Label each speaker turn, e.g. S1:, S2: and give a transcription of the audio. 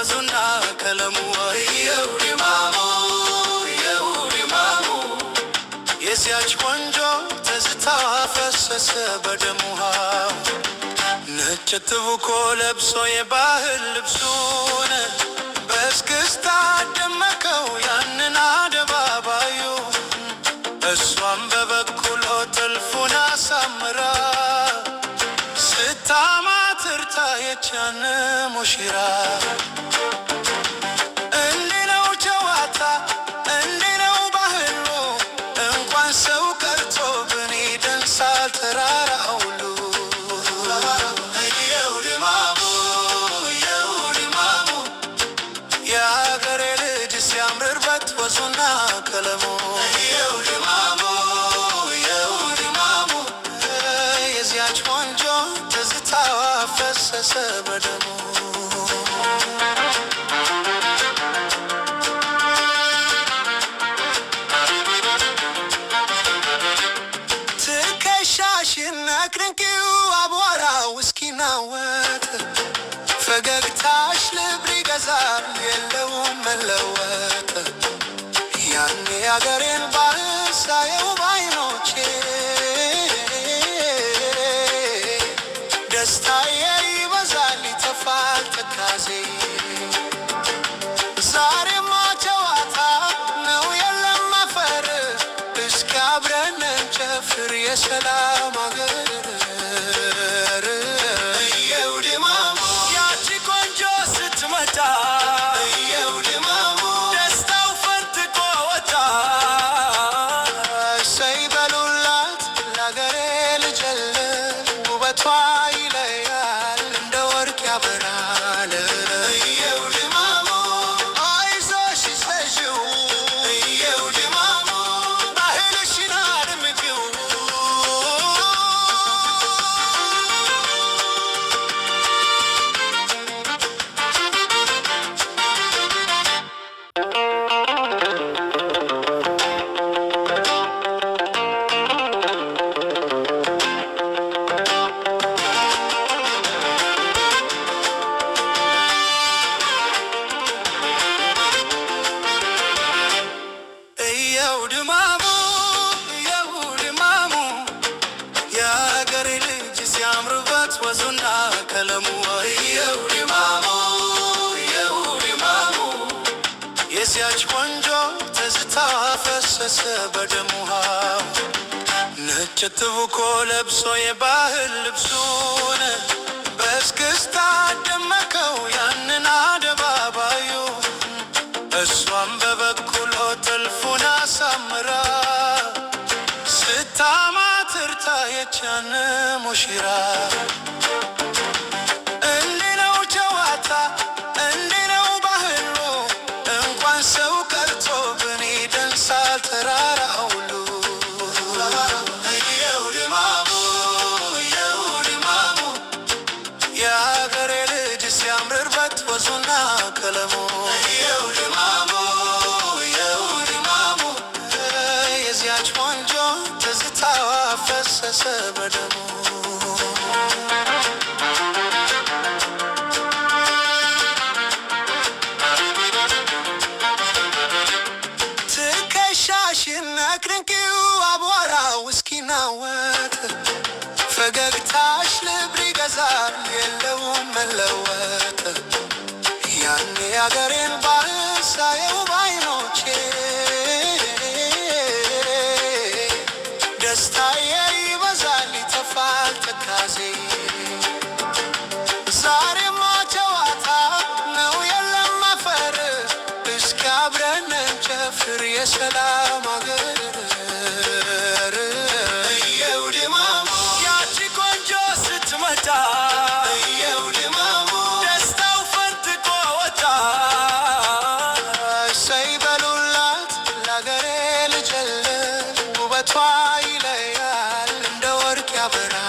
S1: ወዙና ከለሙ የውዲማሙ የዚያች ቆንጆ ትዝታዋ ፈሰሰ በደሙሃ ነጭ ትቡኮ ለብሶ የባህል ልብሱን በእስክስታ ደመቀው ያንን አደባባዩ እሷም በበኩሎ ጥልፉን አሳምራ ስታማትር ታየች ያን ሙሽራ እንዲህ ነው ጨዋታ እንዲህ ነው ባህሉ እንኳን ሰው ቀርቶ ብኔ ደንሳል ተራራ ሁሉ የሀገሬ ልጅ ሲያምርበት ወዙና ቀለሙ የዚያች ቆንጆ ትዝታዋ ፈሰሰ በደሙ ትከሻሽን አክርንቂው አቧራው እስኪናወጥ ፈገግታሽ ልብ ይገዛል የለውም መለወጥ ያኔ አገሬን ባህል ሳየው ባይኖቼ ደስታዬ ይበዛል ይተፋል ትካዜ ዛሬማ ጨዋታ ነው የለም አፈር እስኪ አብረን እንጨፍር የሰላም አገር ያቺ ቆንጆ ስትመጣ ደስታው ፈንጥቆ ወጣ እሰይ በሉላት ለአገሬ ልጅል ውበቷ ይለያል እንደ ወርቅ ያበራል አይዞሽ ይዘሽው ባህልሽን አድምቂው የውድማሙ የሀገሬ ልጅ ሲያምርበት ወዙና ቀለሙ የውድማሙ የዚያች ቆንጆ ትዝታዋ ፈሰሰ በደሙሃ ነጭ ትቡኮ ለብሶ የባህል ልብሱን በእስክስታ ደመቀው ያንን አደባባዩ እሷም በበኩሎ ጥልፉን አሳምራ ስታማትር ታየች ያን ሙሽራ እንዲህ ነው ጨዋታ እንዲህ ነው ባህሉ እንኳን ሰው ቀርቶ ብኔ ደንሳል ተራራ ሁሉ የሀገሬ ልጅ ሲያምርበት ወዙና ቀለሙ የዚያች ቆንጆ ትዝታዋ ፈሰሰ በደሙ ትከሻሽን አክርንቂው አቧራው እስኪናወጥ ፈገግታሽ ልብ ይገዛል የለውም መለወጥ ያኔ አገሬን ባህል ሳየው ባይኖቼ ደስታዬ ይበዛል ይተፋል ትካዜ ዛሬማ ጨዋታ ነው የለም አፈር እስኪ አብረን እንጨፍር የሰላም አገር ያቺ ቆንጆ ስትመጣ ደስታው ፈንጥቆ ወጣ እሰይ በሉላት ለአገሬ ልጅል ውበቷ ይለያል እንደ ወርቅ ያበራል